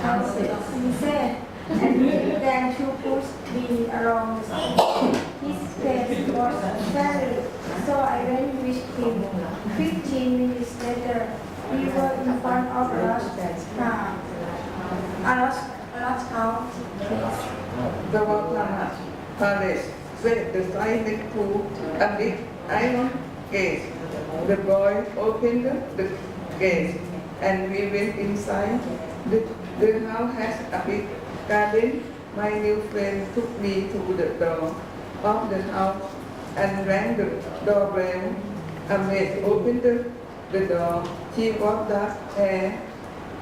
He said, and he began to push me along the street. His pace was very, so I went with him. 15 minutes later, we were in front of a large house. The Vorachanyawas palace with the silent pool and big iron gate. The boy opened the gate and we went inside. The house has a big garden. My new friend took me to the door of the house and rang the doorbell. A maid opened the door. She was dark hair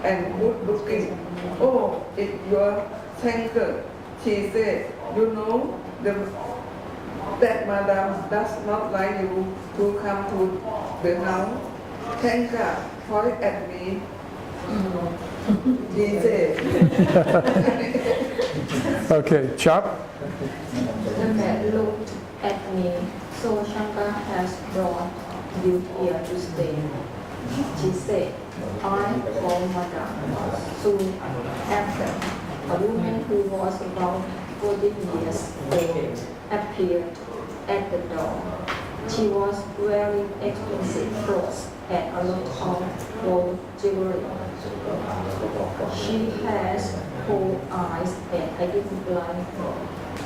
and good looking. Oh, it's your tanker, she said. You know that Madame does not like you to come to the house. Tanker pointed at me. He said. Okay, Chop. The man looked at me. So Shanga has brought you here to stay. She said, I called Madame. Soon after, a woman who was about 40 years old appeared at the door. She was wearing expensive clothes and a lot of gold jewelry. She has cold eyes and I didn't like her.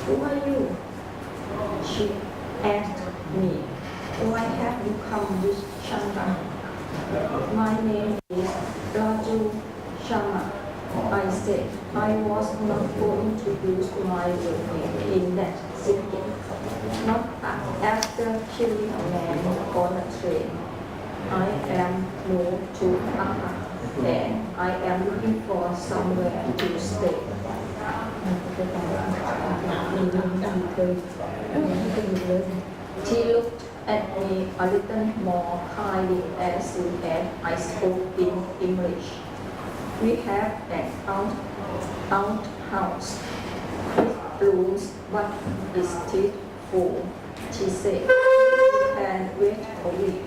Who are you? She asked me. Why have you come with Shanga? My name is Raju Sharma. I said I was not going to use my real name in that city. Not after killing a man on a train. I am new to Accra and I am looking for somewhere to stay. She looked at me a little more kindly as soon as I spoke in English. We have an outhouse with rooms, but it's still full. She said, you can wait a week.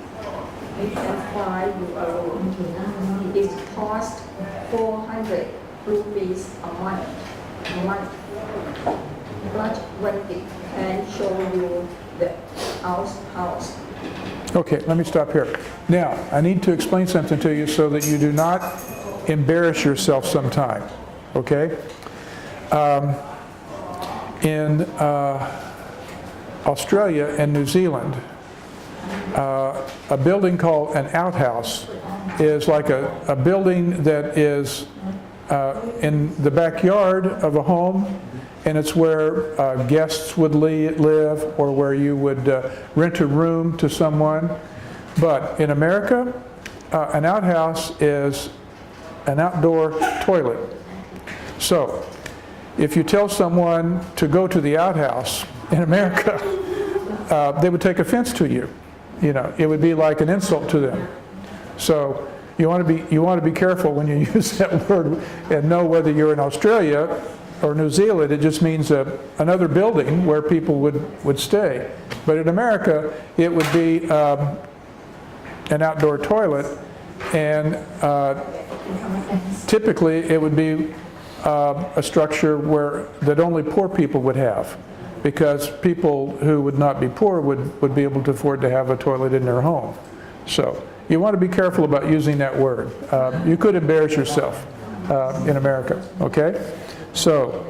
We can find you a room. It costs 400 rupees a month. But when it can show you the outhouse. Okay, let me stop here. Now, I need to explain something to you so that you do not embarrass yourself sometime. Okay? In Australia and New Zealand, a building called an outhouse is like a building that is in the backyard of a home, and it's where guests would live or where you would rent a room to someone. But in America, an outhouse is an outdoor toilet. So, if you tell someone to go to the outhouse in America, they would take offense to you. You know, it would be like an insult to them. So, you want to be careful when you use that word and know whether you're in Australia or New Zealand. It just means another building where people would stay. But in America, it would be an outdoor toilet, and typically it would be a structure that only poor people would have, because people who would not be poor would be able to afford to have a toilet in their home. So you want to be careful about using that word. You could embarrass yourself in America. Okay. So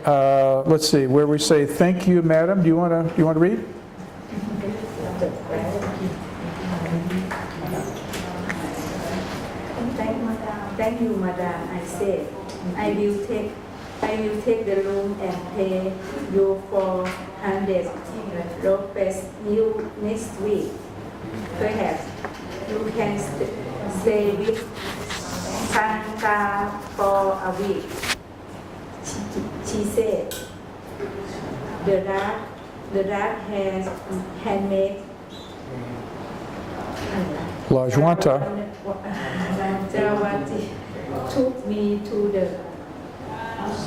let's see where we say thank you, madam. Do you want to read? Thank you, madam. I said, I will take the room and pay you 400 rupees next week. Perhaps you can stay with Shanga for a week. She said, the rat has handmade Lajwanta took me to the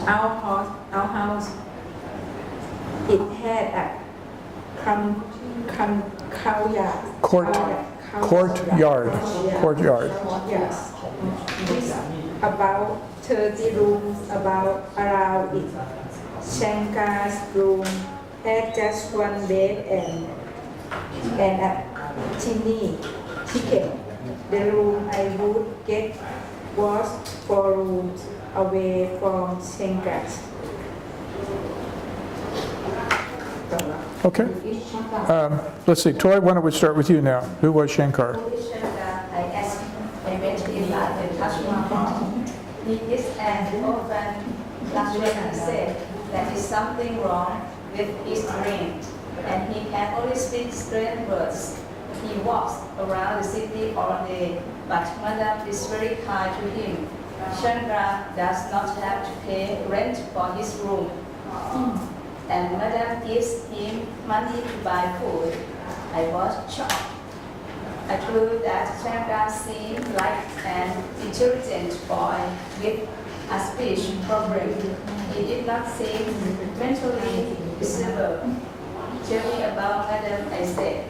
outhouse. It had a courtyard. courtyard. Yes. With about 30 rooms around it. Shankar's room had just one bed and a tiny kitchen. The room I would get was 4 rooms away from Shankar's. Okay. Let's see, Toy, why don't we start with you now? Who was Shankar? I asked him when he at the Taj Mahal. He is an orphan. Last week he said there is something wrong with his brain, and he can only speak strange words. He walks around the city all day, but Madame is very kind to him. Shankar does not have to pay rent for his room, and Madame gives him money to buy food. I was shocked. I told that Shankar seemed like an intelligent boy with a speech problem. He did not seem mentally disabled. Tell me about Madame, I said.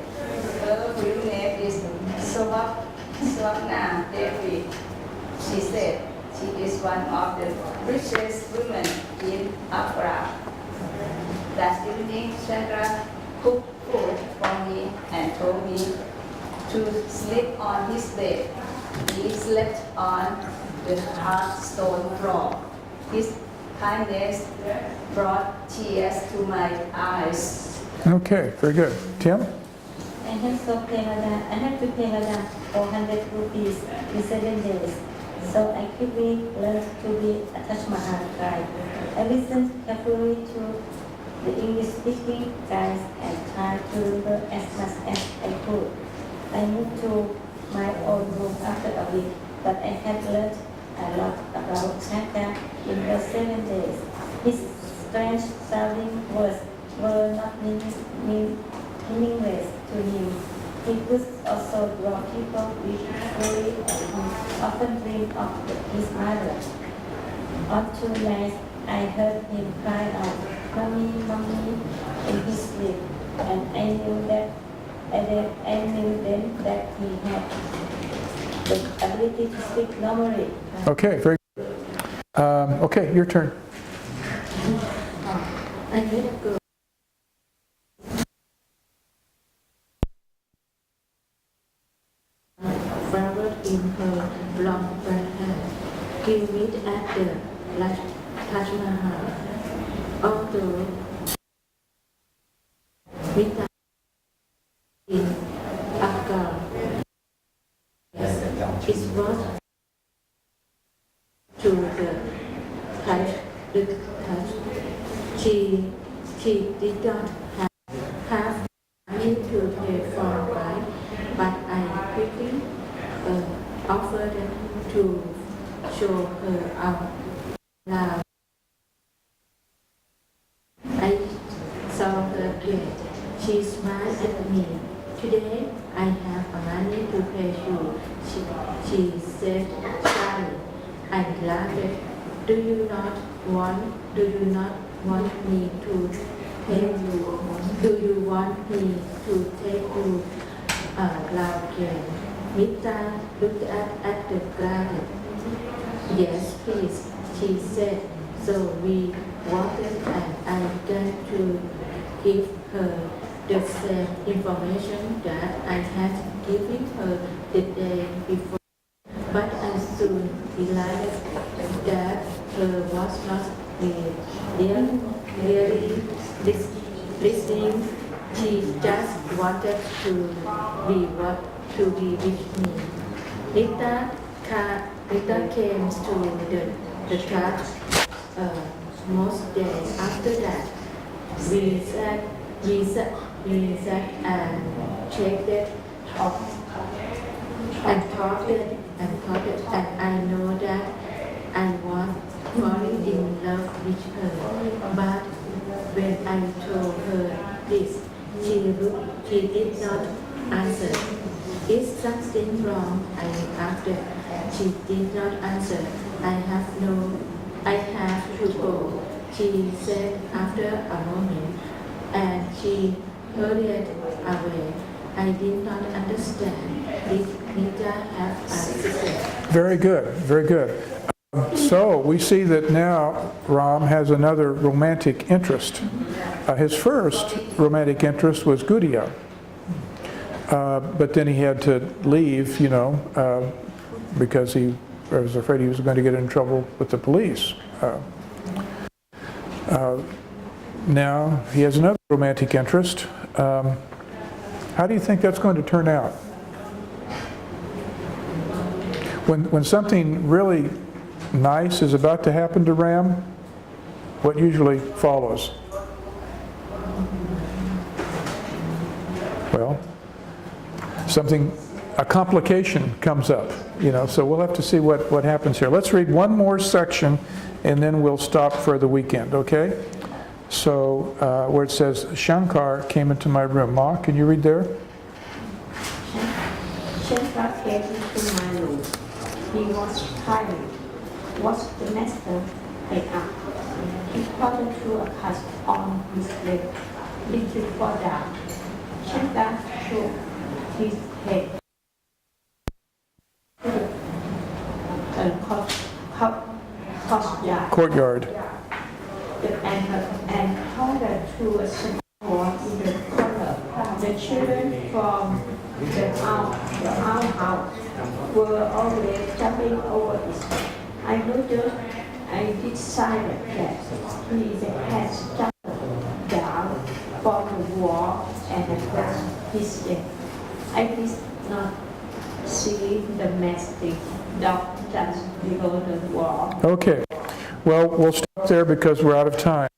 Her real name is Swarna Devi. She said she is one of the richest women in Agra. That evening, Chandra cooked food for me and told me to sleep on his bed. He slept on the hard stone floor. His kindness brought tears to my eyes. Okay, very good. Tim? I had to pay Madame 400 rupees in 7 days. So I quickly learned to be a Taj Mahal guide. I listened carefully to the English-speaking guys and tried to remember as much as I could. I moved to my own room after a week, but I had learned a lot about Shankar in those 7 days. His strange sounding words were not meaningless to him. He could also draw people with story and he often dreamed of his mother. On 2 nights, I heard him cry out, "Mommy, Mommy," in his sleep, and I knew then that he had the ability to speak normally. Okay, very good. Okay, your turn. I met a girl. Flower in her blonde black hair. He meet at the Taj Mahal. Although Rita in Agra, it was to the Taj. She did not have money to pay for a ride, but I quickly offered to show her out loud. I saw her gate. She smiled at me. "Today I have money to pay you," she said shyly. I laughed. Do you not want me to take you? Do you want me to take you loud again? Mita looked at the garden. "Yes, please," she said. So we walked and I began to give her the same information that I had given her the day before. But I soon realized that her was not really listening. She just wanted to be with me. Rita came to the church most days after that. We sat and chatted and talked, and I know that I was falling in love with her. But when I told her this, she did not answer. "Is something wrong?" I asked her. She did not answer. I have to go," she said after a moment, and she hurried away. I did not understand. Did Nita have a secret? Very good, very good. So we see that now Ram has another romantic interest. His first romantic interest was Gudiya, but then he had to leave, because he was afraid he was going to get in trouble with the police. Now he has another romantic interest. How do you think that's going to turn out? When something really nice is about to happen to Ram, what usually follows? Well, a complication comes up, so we'll have to see what happens here. Let's read one more section and then we'll stop for the weekend, okay? So, where it says, Shankar came into my room. Ma, can you read there? Shankar came into my room. He was tired. Was the master picked up? He pointed to a cut on his leg. It should fall down. Shankar shook his head. Courtyard. And pointed to a small wall in the corner. The children from the outhouse were always jumping over it. I noticed I decided that he had jumped down from the wall and across his leg. I did not see the mastiff dog just below the wall. Okay. Well, we'll stop there because we're out of time.